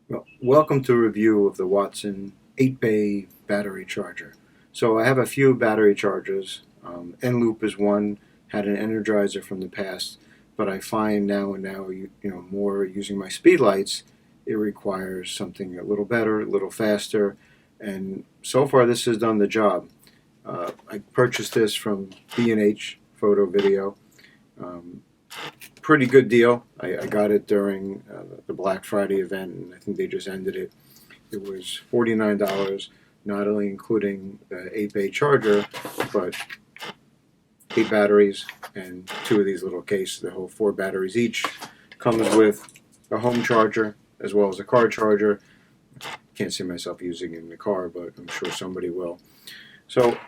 Well, welcome to a review of the Watson 8-bay battery charger. So I have a few battery chargers. Enloop is one, had an Energizer from the past, but I find now, more using my speed lights, it requires something a little better, a little faster, and so far this has done the job. I purchased this from B&H Photo Video. Um, Pretty good deal. I got it during the Black Friday event, and I think they just ended it. It was $49, not only including the 8-bay charger, but 8 batteries and two of these little cases. The whole 4 batteries each comes with a home charger as well as a car charger. Can't see myself using it in the car, but I'm sure somebody will. So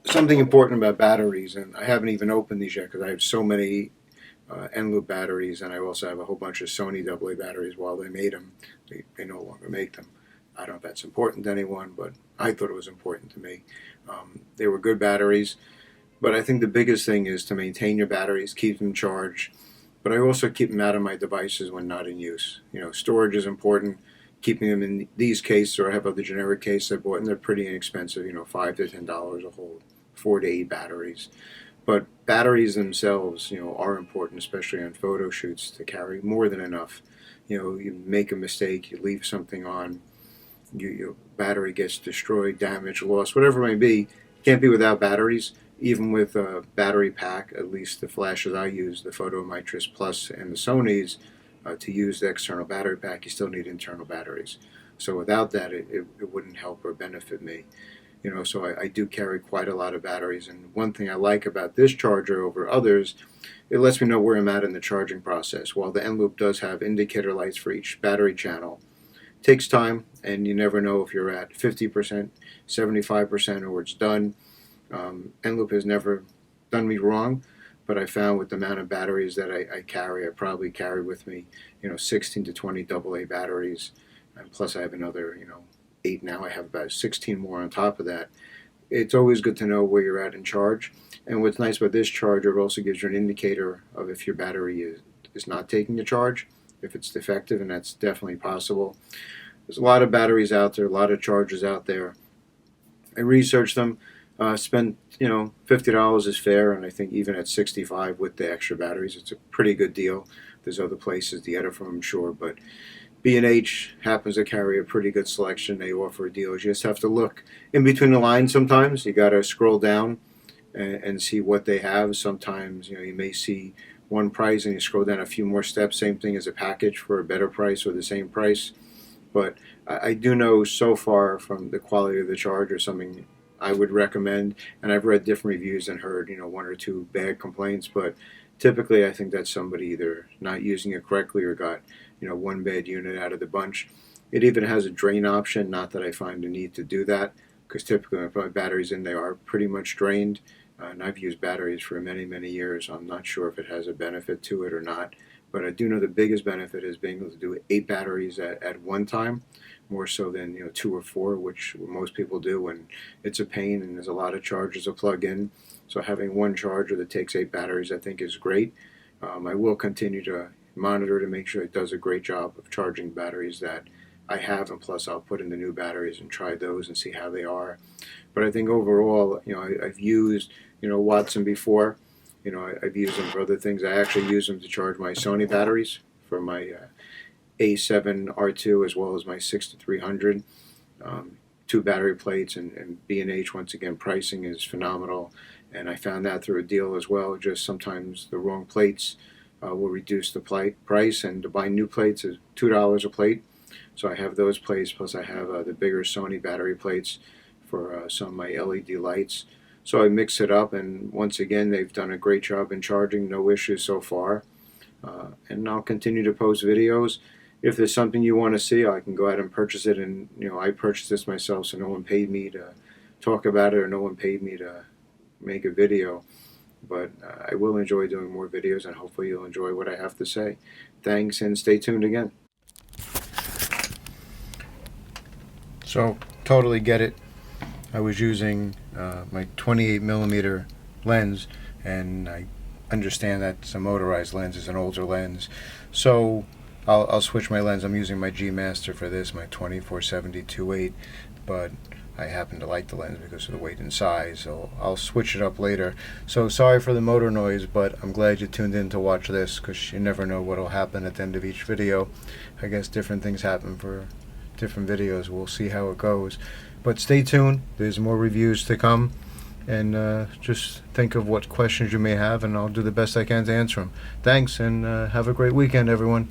something important about batteries, and I haven't even opened these yet because I have so many Enloop batteries, and I also have a whole bunch of Sony AA batteries. While they made them, they no longer make them. I don't know if that's important to anyone, but I thought it was important to me. They were good batteries, but I think the biggest thing is to maintain your batteries, keep them charged, but I also keep them out of my devices when not in use. Storage is important. Keeping them in these cases, or I have other generic cases I bought, and they're pretty inexpensive. $5 to $10 a hold, 4 to 8 batteries. But batteries themselves, are important, especially on photo shoots, to carry more than enough. You make a mistake, you leave something on, your battery gets destroyed, damaged, lost, whatever it may be. Can't be without batteries. Even with a battery pack, at least the flashes I use, the Photomitris Plus and the Sony's, to use the external battery pack, you still need internal batteries. So without that, it wouldn't help or benefit me. So I do carry quite a lot of batteries. And one thing I like about this charger over others, it lets me know where I'm at in the charging process. While the Enloop does have indicator lights for each battery channel, it takes time, and you never know if you're at 50%, 75%, or it's done. Enloop has never done me wrong, but I found with the amount of batteries that I carry, I probably carry with me, 16 to 20 AA batteries, and plus I have another, 8 now. I have about 16 more on top of that. It's always good to know where you're at in charge. And what's nice about this charger, it also gives you an indicator of if your battery is not taking the charge, if it's defective, and that's definitely possible. There's a lot of batteries out there, a lot of chargers out there. I researched them. Spent $50 is fair, and I think even at 65 with the extra batteries, it's a pretty good deal. There's other places to get it from, I'm sure, but B&H happens to carry a pretty good selection. They offer deals. You just have to look in between the lines sometimes. You got to scroll down and see what they have. Sometimes, you may see one price and you scroll down a few more steps, same thing as a package for a better price or the same price. But I do know so far from the quality of the charger, something I would recommend. And I've read different reviews and heard, one or two bad complaints, but typically I think that's somebody either not using it correctly or got one bad unit out of the bunch. It even has a drain option. Not that I find the need to do that, because typically when I put my batteries in, they are pretty much drained. And I've used batteries for many, many years. I'm not sure if it has a benefit to it or not. But I do know the biggest benefit is being able to do 8 batteries at one time, more so than 2 or 4, which most people do. And it's a pain, and there's a lot of chargers to plug in. So having one charger that takes 8 batteries, I think, is great. I will continue to monitor to make sure it does a great job of charging batteries that I have, and plus I'll put in the new batteries and try those and see how they are. But I think overall, I've used Watson before. I've used them for other things. I actually use them to charge my Sony batteries for my A7R2 as well as my 6300. 2 battery plates, and B&H, once again, pricing is phenomenal. And I found that through a deal as well. Just sometimes the wrong plates will reduce the price, and to buy new plates is $2 a plate. So I have those plates, plus I have the bigger Sony battery plates for some of my LED lights. So I mix it up, and once again, they've done a great job in charging. No issues so far. And I'll continue to post videos. If there's something you want to see, I can go out and purchase it. And I purchased this myself, so no one paid me to talk about it, or no one paid me to make a video. But I will enjoy doing more videos, and hopefully you'll enjoy what I have to say. Thanks, and stay tuned again. So, totally get it. I was using my 28 millimeter lens, and I understand that it's a motorized lens, is an older lens. So I'll switch my lens. I'm using my G Master for this, my 24-70 2.8, but I happen to like the lens because of the weight and size, so I'll switch it up later. So sorry for the motor noise, but I'm glad you tuned in to watch this, because you never know what will happen at the end of each video. I guess different things happen for different videos. We'll see how it goes. But stay tuned. There's more reviews to come. And just think of what questions you may have, and I'll do the best I can to answer them. Thanks, and have a great weekend, everyone.